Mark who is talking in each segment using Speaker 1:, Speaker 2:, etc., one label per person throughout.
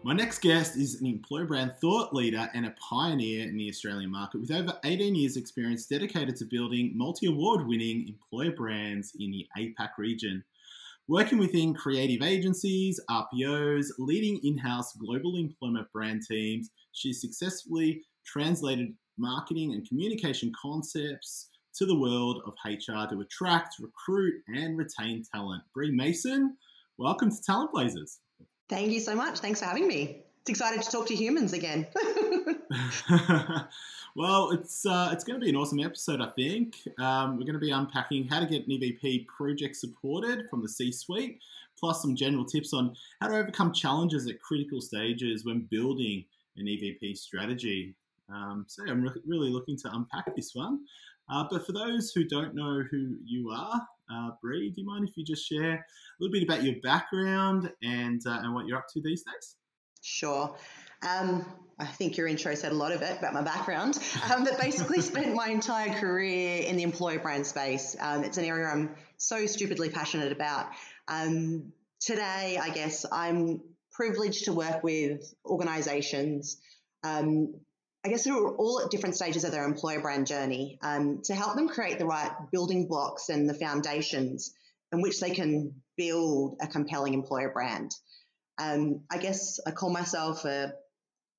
Speaker 1: My next guest is an employer brand thought leader and a pioneer in the Australian market with over 18 years experience dedicated to building multi-award winning employer brands in the APAC region. Working within creative agencies, RPOs, leading in-house global employment brand teams, she's successfully translated marketing and communication concepts to the world of HR to attract, recruit, and retain talent. Brie Mason, welcome to Talent Blazers.
Speaker 2: Thank you so much. Thanks for having me. It's excited to talk to humans again.
Speaker 1: Well, it's going to be an awesome episode, I think. We're going to be unpacking how to get an EVP project supported from the C-suite, plus some general tips on how to overcome challenges at critical stages when building an EVP strategy. So I'm really looking to unpack this one. But for those who don't know who you are, Brie, do you mind if you just share a little bit about your background and what you're up to these days?
Speaker 2: Sure. I think your intro said a lot of it about my background, but basically spent my entire career in the employer brand space. It's an area I'm so stupidly passionate about. Today, I guess I'm privileged to work with organizations, I guess who are all at different stages of their employer brand journey, to help them create the right building blocks and the foundations in which they can build a compelling employer brand. I guess I call myself a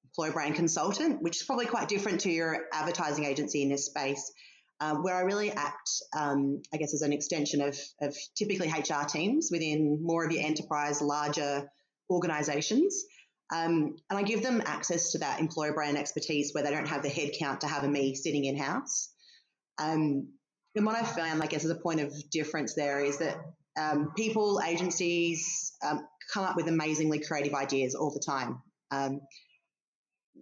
Speaker 2: employer brand consultant, which is probably quite different to your advertising agency in this space, where I really act, I guess, as an extension of typically HR teams within more of your enterprise, larger organizations. And I give them access to that employer brand expertise where they don't have the headcount to have a me sitting in-house. And what I found, I guess, as a point of difference there is that people, agencies come up with amazingly creative ideas all the time.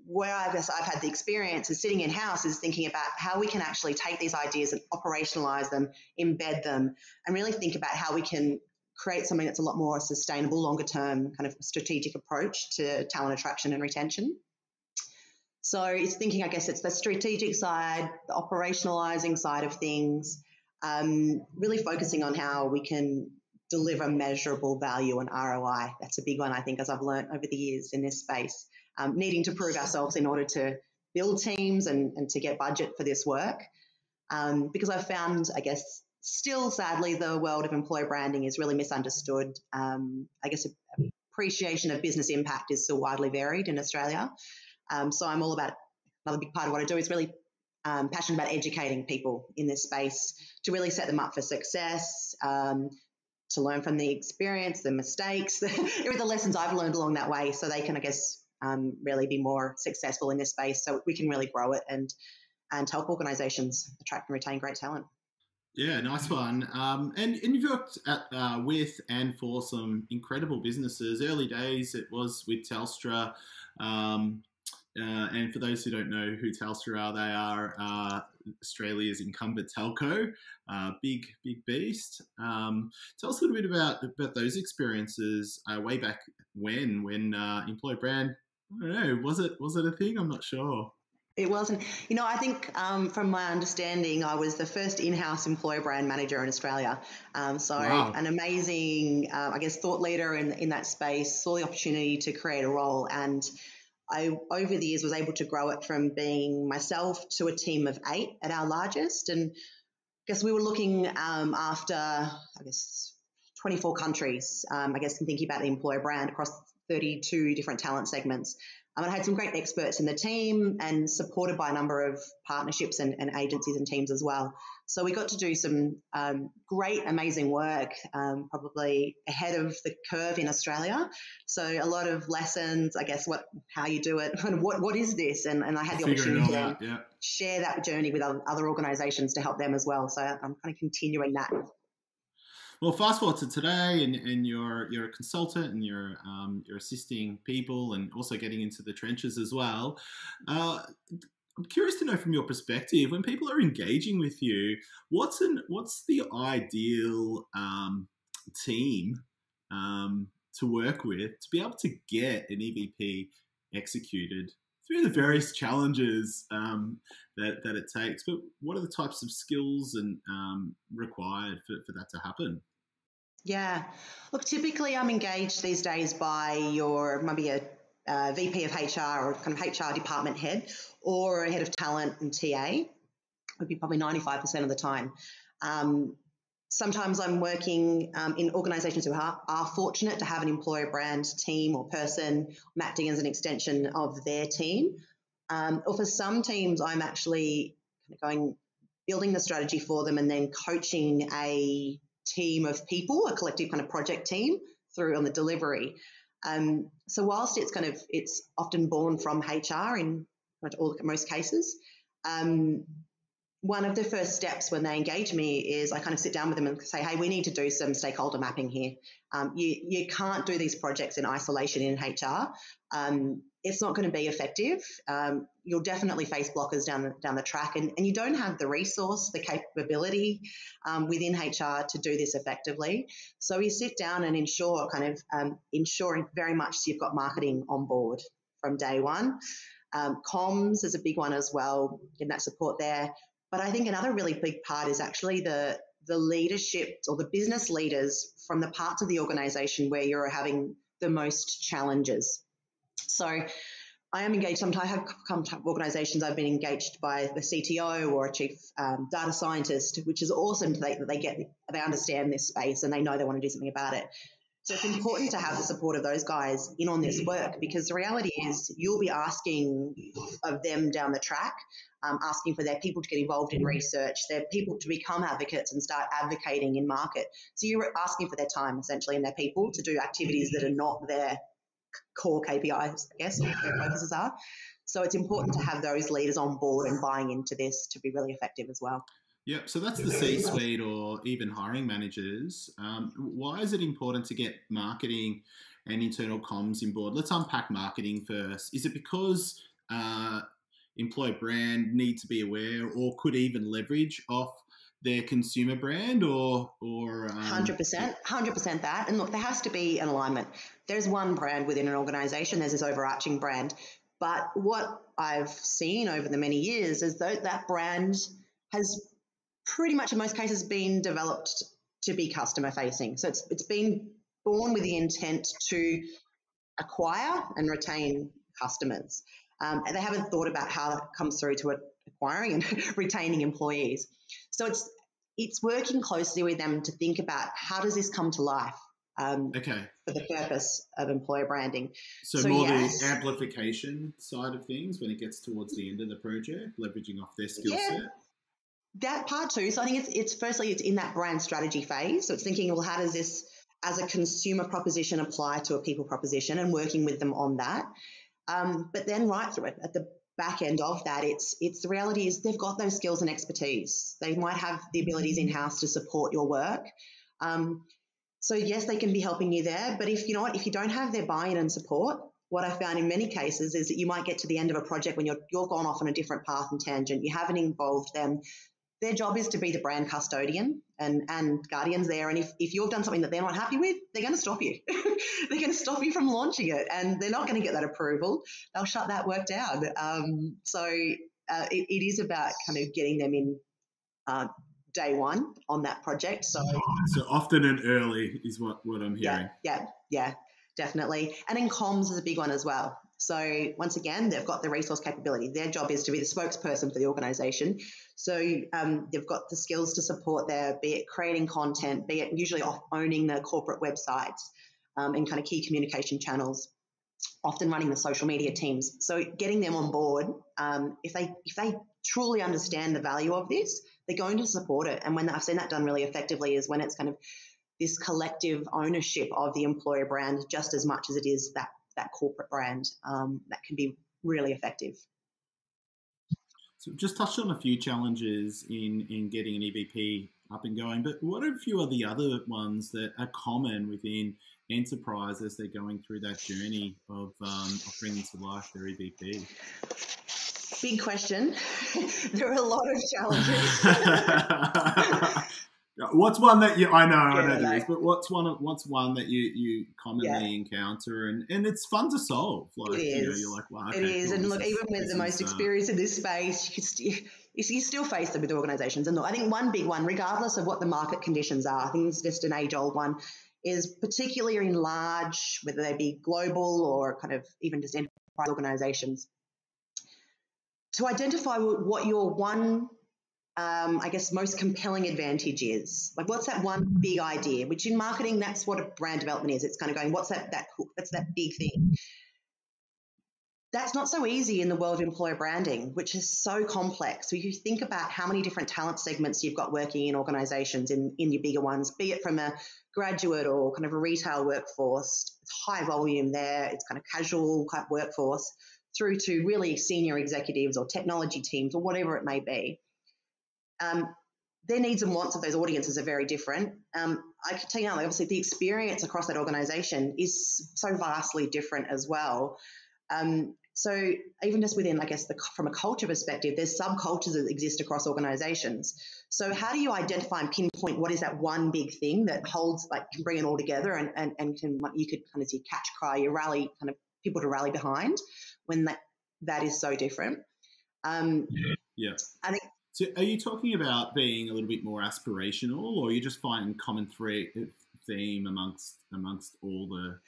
Speaker 2: Where I guess I've had the experience is sitting in-house is thinking about how we can actually take these ideas and operationalize them, embed them, and really think about how we can create something that's a lot more sustainable, longer term kind of strategic approach to talent attraction and retention. So it's thinking, I guess it's the strategic side, the operationalizing side of things, really focusing on how we can deliver measurable value and ROI. That's a big one, I think, as I've learned over the years in this space, needing to prove ourselves in order to build teams and to get budget for this work. Because I've found, I guess, still, sadly, the world of employer branding is really misunderstood. I guess appreciation of business impact is still widely varied in Australia. So I'm all about, another big part of what I do is really passionate about educating people in this space to really set them up for success, to learn from the experience, the mistakes, the lessons I've learned along that way so they can, I guess, really be more successful in this space so we can really grow it and help organisations attract and retain great talent.
Speaker 1: Yeah, nice one. And you've worked with and for some incredible businesses. Early days, it was with Telstra. And for those who don't know who Telstra are, they are Australia's incumbent telco, big beast. Tell us a little bit about those experiences way back when employer brand, I don't know, was it a thing? I'm not sure.
Speaker 2: It wasn't. I think from my understanding, I was the first in-house employer brand manager in Australia. Wow. An amazing, I guess, thought leader in that space, saw the opportunity to create a role. And I, over the years, was able to grow it from being myself to a team of 8 at our largest. And I guess we were looking after, I guess, 24 countries, I guess, and thinking about the employer brand across 32 different talent segments. I had some great experts in the team and supported by a number of partnerships and agencies and teams as well. So we got to do some great, amazing work, probably ahead of the curve in Australia. So a lot of lessons, I guess, how you do it, what is this? And I had the opportunity to share that journey with other organisations to help them as well. So I'm kind of continuing that.
Speaker 1: Well, fast forward to today, and you're a consultant, and you're assisting people, and also getting into the trenches as well. I'm curious to know from your perspective, when people are engaging with you, what's the ideal team to work with to be able to get an EVP executed through the various challenges that it takes? But what are the types of skills and required for that to happen?
Speaker 2: Yeah. Look, typically I'm engaged these days by maybe a VP of HR or kind of HR department head, or a head of talent and TA, would be probably 95% of the time. Sometimes I'm working in organisations who are fortunate to have an employer brand team or person. I'm acting as an extension of their team. Or for some teams, I'm actually building the strategy for them and then coaching a team of people, a collective kind of project team through on the delivery. So whilst it's often born from HR in most cases, one of the first steps when they engage me is I kind of sit down with them and say, hey, we need to do some stakeholder mapping here. You can't do these projects in isolation in HR. It's not going to be effective. You'll definitely face blockers down the track, and you don't have the resource, the capability within HR to do this effectively. So you sit down and ensuring very much you've got marketing on board from day one. Comms is a big one as well, getting that support there. But I think another really big part is actually the leadership or the business leaders from the parts of the organisation where you're having the most challenges. So I am engaged. Sometimes I have come to organisations I've been engaged by the CTO or a chief data scientist, which is awesome that they understand this space and they know they want to do something about it. So it's important to have the support of those guys in on this work, because the reality is you'll be asking of them down the track, asking for their people to get involved in research, their people to become advocates and start advocating in market. So you're asking for their time essentially and their people to do activities that are not their core KPIs, I guess, what their focuses are. So it's important to have those leaders on board and buying into this to be really effective as well.
Speaker 1: Yep. So that's the C-suite or even hiring managers. Why is it important to get marketing and internal comms in board? Let's unpack marketing first. Is it because employer brand need to be aware or could even leverage off their consumer brand or
Speaker 2: 100% that. And look, there has to be an alignment. There's one brand within an organisation. There's this overarching brand. But what I've seen over the many years is that brand has pretty much in most cases been developed to be customer facing. So it's been born with the intent to acquire and retain customers. And they haven't thought about how that comes through to acquiring and retaining employees. So it's working closely with them to think about how does this come to life for the purpose of employer branding.
Speaker 1: So more yes, the amplification side of things when it gets towards the end of the project, leveraging off their skill set.
Speaker 2: That part too. So I think it's firstly it's in that brand strategy phase. So it's thinking, well, how does this as a consumer proposition apply to a people proposition and working with them on that. But then right through it at the back end of that, it's the reality is they've got those skills and expertise. They might have the abilities in-house to support your work. So yes, they can be helping you there. But if you don't have their buy-in and support, what I found in many cases is that you might get to the end of a project when you're gone off on a different path and tangent. You haven't involved them. Their job is to be the brand custodian and guardians there. And if you've done something that they're not happy with, they're going to stop you. They're going to stop you from launching it, and they're not going to get that approval. They'll shut that work down. So it is about kind of getting them in day one on that project. So
Speaker 1: often and early is what I'm hearing.
Speaker 2: Yeah, definitely. And then comms is a big one as well. So once again, they've got the resource capability. Their job is to be the spokesperson for the organisation. So they've got the skills to support there, be it creating content, be it usually owning the corporate websites and kind of key communication channels, often running the social media teams. So getting them on board, if they truly understand the value of this, they're going to support it. And when I've seen that done really effectively is when it's kind of this collective ownership of the employer brand just as much as it is that corporate brand, that can be really effective.
Speaker 1: So just touched on a few challenges in getting an EVP up and going, but what are a few of the other ones that are common within enterprise as they're going through that journey of bringing to life their EVP?
Speaker 2: Big question. There are a lot of challenges.
Speaker 1: What's one that I know there is, but what's one that you commonly encounter and it's fun to solve? Like,
Speaker 2: it is.
Speaker 1: You're like, wow, okay,
Speaker 2: it is. Cool. And look, even with the most experience in this space, you still face them with organisations. And look, I think one big one, regardless of what the market conditions are, I think it's just an age-old one, is particularly in large, whether they be global or kind of even just enterprise organizations, to identify what your one, I guess, most compelling advantage is. Like, what's that one big idea? Which in marketing, that's what a brand development is. It's kind of going, what's that hook? That's that big thing. That's not so easy in the world of employer branding, which is so complex. So if you think about how many different talent segments you've got working in organizations, in your bigger ones, be it from a graduate or kind of a retail workforce, it's high volume there, it's kind of casual type workforce, through to really senior executives or technology teams or whatever it may be. Their needs and wants of those audiences are very different. I can tell you now, obviously the experience across that organization is so vastly different as well. So even just within, I guess, from a culture perspective, there's subcultures that exist across organizations. So how do you identify and pinpoint what is that one big thing that holds, like, can bring it all together and can, you could kind of see catch cry, you rally kind of people to rally behind when that is so different.
Speaker 1: Yeah.
Speaker 2: I think.
Speaker 1: So are you talking about being a little bit more aspirational, or are you just finding common theme amongst all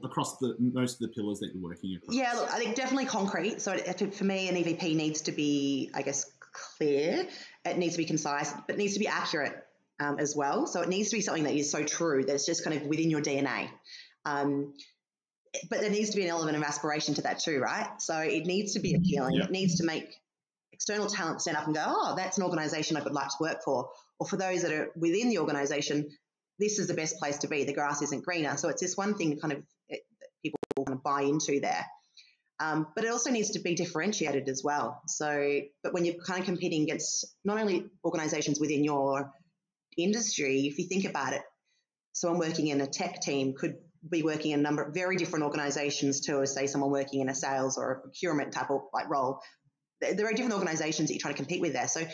Speaker 1: across most of the pillars that you're working across?
Speaker 2: Yeah, look, I think definitely concrete. So for me, an EVP needs to be, I guess, clear. It needs to be concise, but it needs to be accurate as well. So it needs to be something that is so true that it's just kind of within your DNA. But there needs to be an element of aspiration to that too, right? So it needs to be appealing. It needs to make external talent stand up and go, oh, that's an organisation I would like to work for. Or for those that are within the organisation, this is the best place to be. The grass isn't greener. So it's this one thing kind of that people kind of buy into there. But it also needs to be differentiated as well. So, but when you're kind of competing against not only organisations within your industry, if you think about it, someone working in a tech team could be working in a number of very different organisations to, say, someone working in a sales or a procurement type of like role. There are different organisations that you're trying to compete with there. So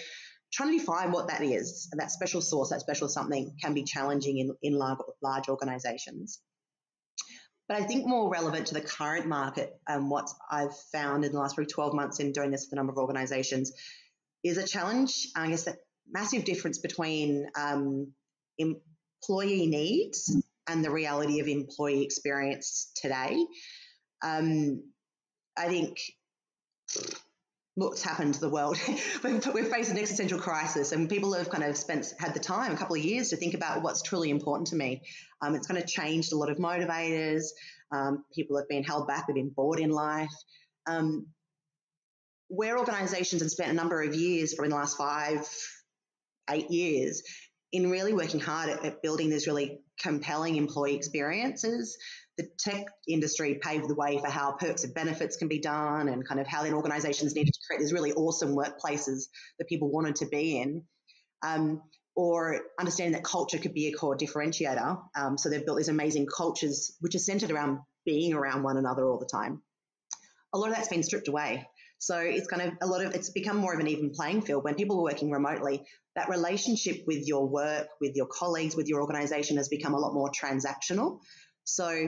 Speaker 2: trying to define what that is, and that special sauce, that special something, can be challenging in large organisations. But I think more relevant to the current market and what I've found in the last 12 months in doing this with a number of organisations is a challenge, I guess, that massive difference between employee needs and the reality of employee experience today. I think what's happened to the world, we've faced an existential crisis, and people have kind of had the time, a couple of years, to think about what's truly important to me. It's kind of changed a lot of motivators. People have been held back, they've been bored in life. Where organisations have spent a number of years, probably in the last 5-8 years, in really working hard at building these really compelling employee experiences. The tech industry paved the way for how perks and benefits can be done, and kind of how then organisations needed to create these really awesome workplaces that people wanted to be in, or understanding that culture could be a core differentiator. So they've built these amazing cultures which are centred around being around one another all the time. A lot of that's been stripped away. So it's kind of it's become more of an even playing field. When people are working remotely, that relationship with your work, with your colleagues, with your organisation has become a lot more transactional. So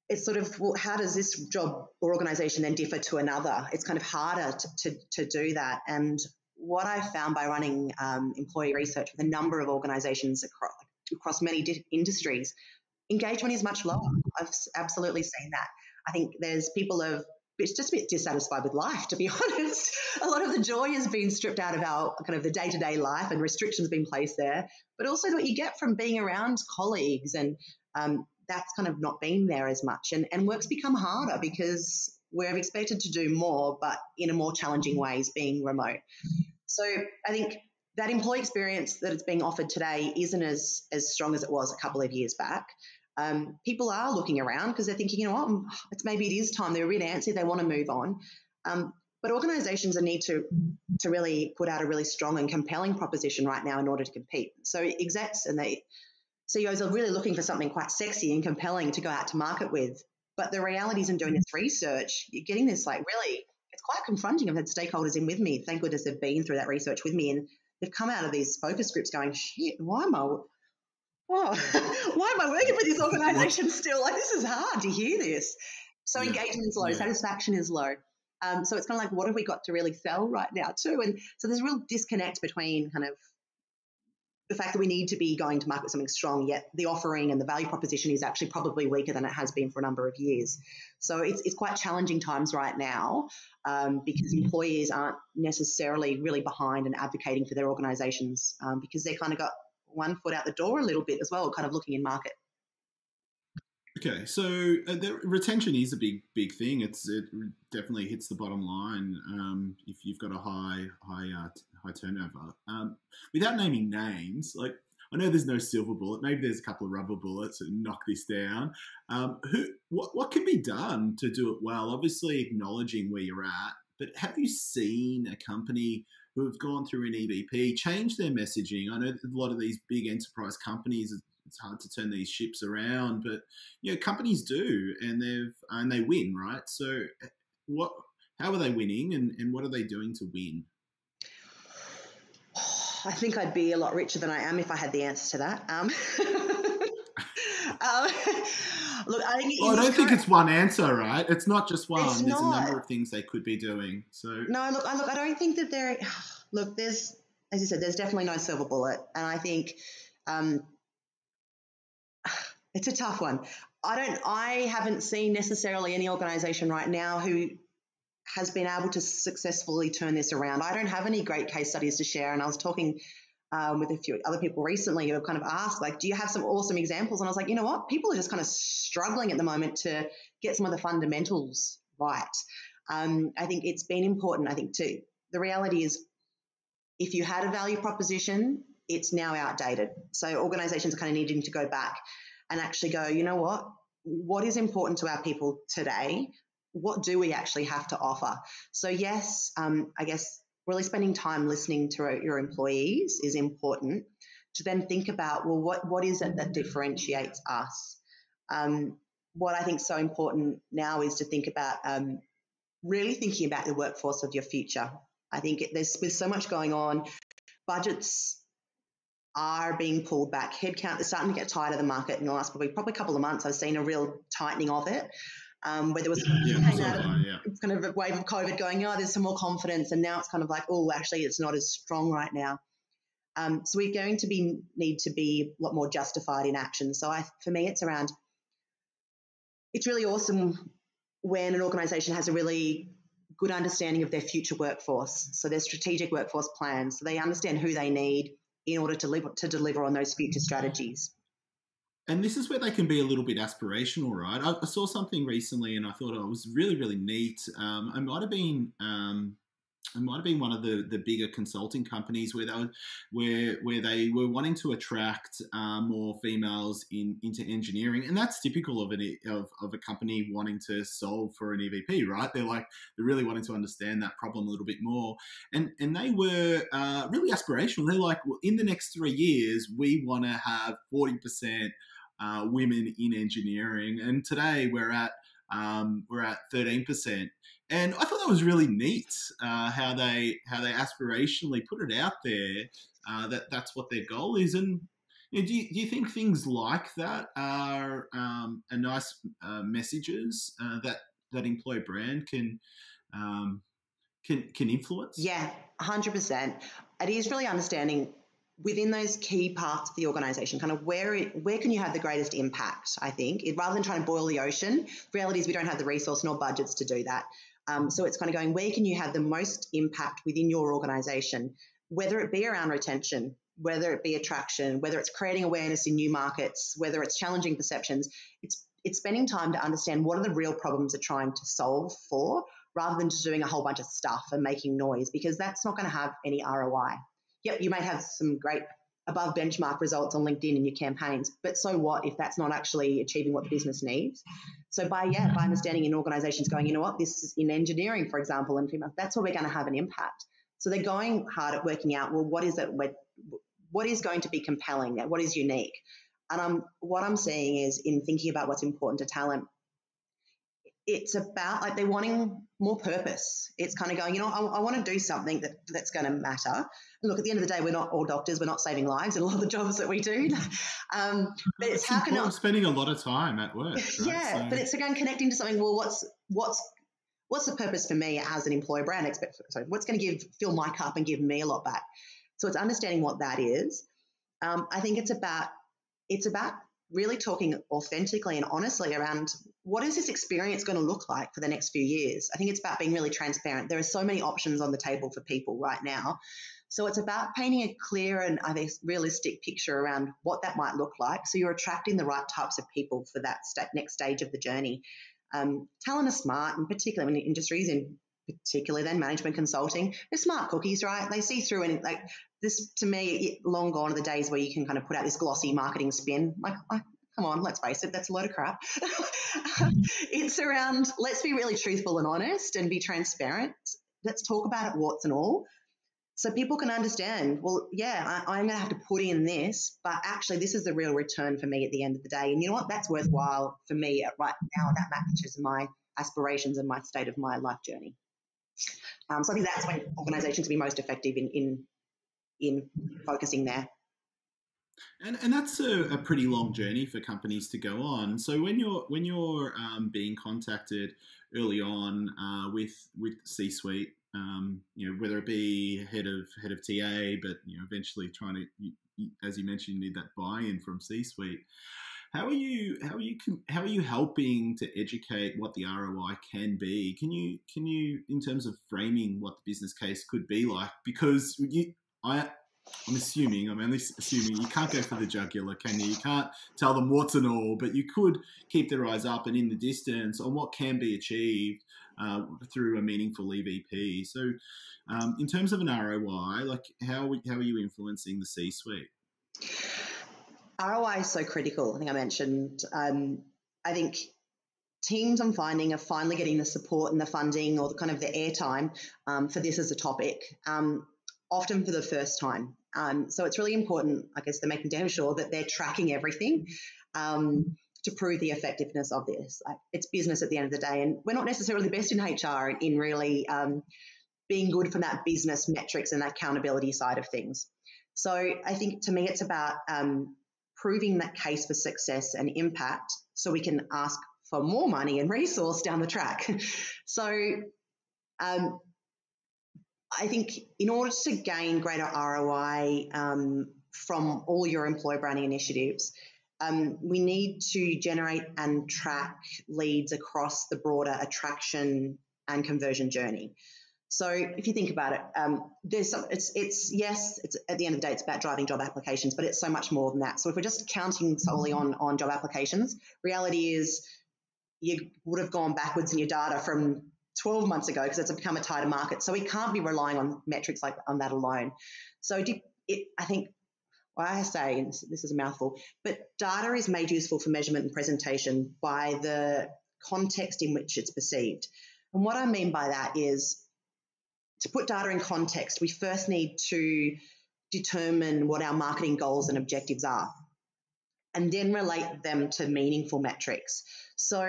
Speaker 2: it's sort of, well, how does this job or organisation then differ to another? It's kind of harder to do that. And what I found by running employee research with a number of organisations across many industries, engagement is much lower. I've absolutely seen that. I think there's it's just a bit dissatisfied with life, to be honest. A lot of the joy has been stripped out of our kind of the day-to-day life, and restrictions being placed there, but also what you get from being around colleagues, and that's kind of not been there as much. And work's become harder because we're expected to do more, but in a more challenging ways, being remote. So I think that employee experience that is being offered today isn't as strong as it was a couple of years back. People are looking around because they're thinking, you know what, maybe it is time. They're a bit antsy. They want to move on. But organisations need to really put out a really strong and compelling proposition right now in order to compete. So execs and CEOs are really looking for something quite sexy and compelling to go out to market with. But the realities in doing this research, you're getting this really, it's quite confronting. I've had stakeholders in with me. Thank goodness they've been through that research with me, and they've come out of these focus groups going, shit, why am I working for this organisation still? Like, this is hard to hear this. So engagement is low, satisfaction is low. So it's kind of like, what have we got to really sell right now too? And so there's a real disconnect between kind of the fact that we need to be going to market with something strong, yet the offering and the value proposition is actually probably weaker than it has been for a number of years. So it's quite challenging times right now, because employees aren't necessarily really behind and advocating for their organisations, because they kind of got one foot out the door a little bit as well, kind of looking in market.
Speaker 1: Okay, so retention is a big thing. It definitely hits the bottom line if you've got a high turnover. Without naming names, like I know there's no silver bullet. Maybe there's a couple of rubber bullets that knock this down. What can be done to do it well? Obviously, acknowledging where you're at. But have you seen a company who have gone through an EVP change their messaging? I know a lot of these big enterprise companies, it's hard to turn these ships around, but companies do, and they win, right? So, how are they winning, and what are they doing to win?
Speaker 2: I think I'd be a lot richer than I am if I had the answer to that. Look, I
Speaker 1: think it's one answer, right? It's not just one.
Speaker 2: There's
Speaker 1: a number of things they could be doing. So
Speaker 2: no, look, I don't think that there. Look, there's, as you said, there's definitely no silver bullet, and I think it's a tough one. I haven't seen necessarily any organisation right now who has been able to successfully turn this around. I don't have any great case studies to share, and I was talking with a few other people recently who have kind of asked, like, do you have some awesome examples? And I was like, you know what? People are just kind of struggling at the moment to get some of the fundamentals right. I think it's been important. I think the reality is, if you had a value proposition, it's now outdated. So organisations are kind of needing to go back and actually go, you know what? What is important to our people today? What do we actually have to offer? So yes, I guess really spending time listening to your employees is important, to then think about, well, what is it that differentiates us? What I think is so important now is to think about really thinking about the workforce of your future. I think there's so much going on. Budgets are being pulled back. Headcount is starting to get tight of the market in the last probably couple of months. I've seen a real tightening of it. Where there was kind of a wave of COVID going, there's some more confidence, and now it's kind of like, actually it's not as strong right now. So we're going to need to be a lot more justified in action. So for me, it's really awesome when an organisation has a really good understanding of their future workforce, so their strategic workforce plans, so they understand who they need in order to deliver on those future strategies.
Speaker 1: And this is where they can be a little bit aspirational, right? I saw something recently, and I thought it was really, really neat. It might have been one of the bigger consulting companies where they were wanting to attract more females into engineering, and that's typical of a company wanting to solve for an EVP, right? They're really wanting to understand that problem a little bit more, and they were really aspirational. They're like, well, in the next 3 years, we want to have 40% women in engineering, and today we're at 13%. And I thought that was really neat how they aspirationally put it out there that's what their goal is. And do you think things like that are a nice messages that employer brand can influence?
Speaker 2: Yeah, 100%. It is really understanding within those key parts of the organisation, kind of where can you have the greatest impact, I think, rather than trying to boil the ocean. The reality is we don't have the resource nor budgets to do that. So it's kind of going, where can you have the most impact within your organisation, whether it be around retention, whether it be attraction, whether it's creating awareness in new markets, whether it's challenging perceptions. It's spending time to understand what are the real problems they're trying to solve for, rather than just doing a whole bunch of stuff and making noise, because that's not going to have any ROI. Yep, you may have some great above benchmark results on LinkedIn in your campaigns, but so what if that's not actually achieving what the business needs? So by understanding in organisations going, you know what, this is in engineering, for example, and female, that's where we're going to have an impact. So they're going hard at working out, well, what is going to be compelling? What is unique? And what I'm seeing is, in thinking about what's important to talent, it's about they're wanting more purpose. It's kind of going, I want to do something that's going to matter. And look, at the end of the day, we're not all doctors. We're not saving lives in a lot of the jobs that we do. But it's how can
Speaker 1: spending a lot of time at work. Right?
Speaker 2: Yeah, but it's again connecting to something. Well, what's the purpose for me as an employer brand expert? So what's going to fill my cup and give me a lot back? So it's understanding what that is. I think it's about really talking authentically and honestly around what is this experience going to look like for the next few years. I think it's about being really transparent. There are so many options on the table for people right now. So it's about painting a clear and, I think, realistic picture around what that might look like. So you're attracting the right types of people for that next stage of the journey. Talent is smart, and particularly in industries, in particularly then management consulting, they're smart cookies, right? They see through, and like this, to me, long gone are the days where you can kind of put out this glossy marketing spin. Like come on, let's face it, that's a load of crap. It's around, let's be really truthful and honest and be transparent. Let's talk about it, warts and all, so people can understand, well, yeah, I'm going to have to put in this, but actually this is the real return for me at the end of the day. And you know what? That's worthwhile for me right now. That matches my aspirations and my state of my life journey. So I think that's when organisations will be most effective in focusing there.
Speaker 1: And that's a pretty long journey for companies to go on. So when you're being contacted early on with C-suite, whether it be head of TA, but eventually trying to, as you mentioned, you need that buy-in from C-suite. How are you helping to educate what the ROI can be? Can you in terms of framing what the business case could be like? Because I'm only assuming you can't go for the jugular, can you? You can't tell them what's and all, but you could keep their eyes up and in the distance on what can be achieved through a meaningful EVP. So in terms of an ROI, like how are you influencing the C-suite?
Speaker 2: ROI is so critical. I think I mentioned, I think teams I'm finding are finally getting the support and the funding or the kind of the airtime for this as a topic, often for the first time. So it's really important, I guess, they're making damn sure that they're tracking everything to prove the effectiveness of this. Like, it's business at the end of the day, and we're not necessarily the best in HR in really being good from that business metrics and that accountability side of things. So I think to me it's about proving that case for success and impact so we can ask for more money and resource down the track. So I think in order to gain greater ROI from all your employer branding initiatives, we need to generate and track leads across the broader attraction and conversion journey. So if you think about it, it's at the end of the day, it's about driving job applications, but it's so much more than that. So if we're just counting solely on job applications, reality is you would have gone backwards in your data from 12 months ago because it's become a tighter market. So we can't be relying on metrics like on that alone. So I think, well, I say, and this is a mouthful, but data is made useful for measurement and presentation by the context in which it's perceived. And what I mean by that is, to put data in context, we first need to determine what our marketing goals and objectives are, and then relate them to meaningful metrics. So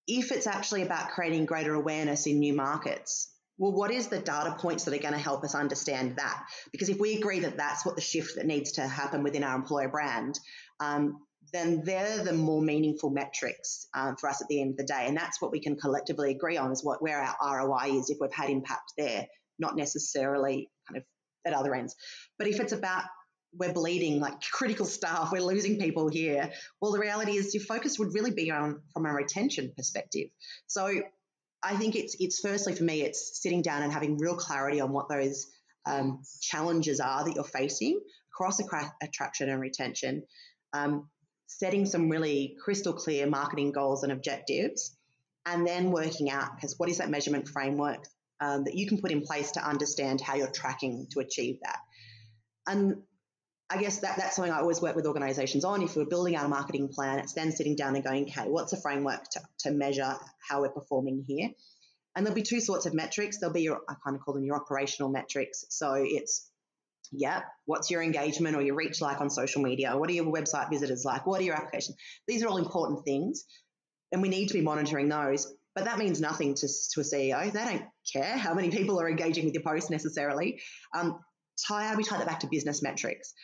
Speaker 2: if it's actually about creating greater awareness in new markets, well, what is the data points that are going to help us understand that? Because if we agree that that's what the shift that needs to happen within our employer brand, then they're the more meaningful metrics for us at the end of the day. And that's what we can collectively agree on, is where our ROI is if we've had impact there, not necessarily kind of at other ends. But if it's about we're bleeding, like critical staff, we're losing people here, well, the reality is your focus would really be on from a retention perspective. So I think it's firstly for me, it's sitting down and having real clarity on what those challenges are that you're facing across attraction and retention, setting some really crystal clear marketing goals and objectives, and then working out, because what is that measurement framework that you can put in place to understand how you're tracking to achieve that. And I guess that's something I always work with organisations on. If we're building out a marketing plan, it's then sitting down and going, okay, what's a framework to measure how we're performing here? And there'll be two sorts of metrics. There'll be I kind of call them your operational metrics. So it's, what's your engagement or your reach like on social media? What are your website visitors like? What are your applications? These are all important things, and we need to be monitoring those. But that means nothing to a CEO. They don't care how many people are engaging with your post necessarily. How do we tie that back to business metrics?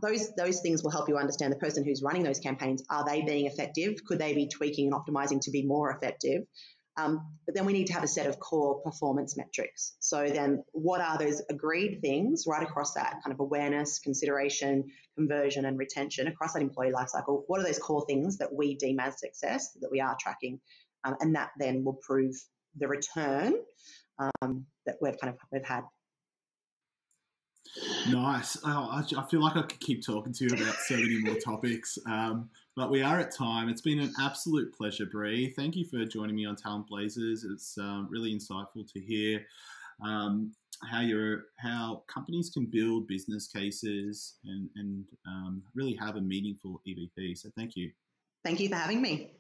Speaker 2: Those things will help you understand the person who's running those campaigns. Are they being effective? Could they be tweaking and optimizing to be more effective? But then we need to have a set of core performance metrics. So then what are those agreed things right across that kind of awareness, consideration, conversion and retention across that employee lifecycle? What are those core things that we deem as success that we are tracking? And that then will prove the return that we've had.
Speaker 1: Nice. Oh, I feel like I could keep talking to you about so many more topics, but we are at time. It's been an absolute pleasure, Brie. Thank you for joining me on Talent Blazers. It's really insightful to hear how companies can build business cases and really have a meaningful EVP. So thank you.
Speaker 2: Thank you for having me.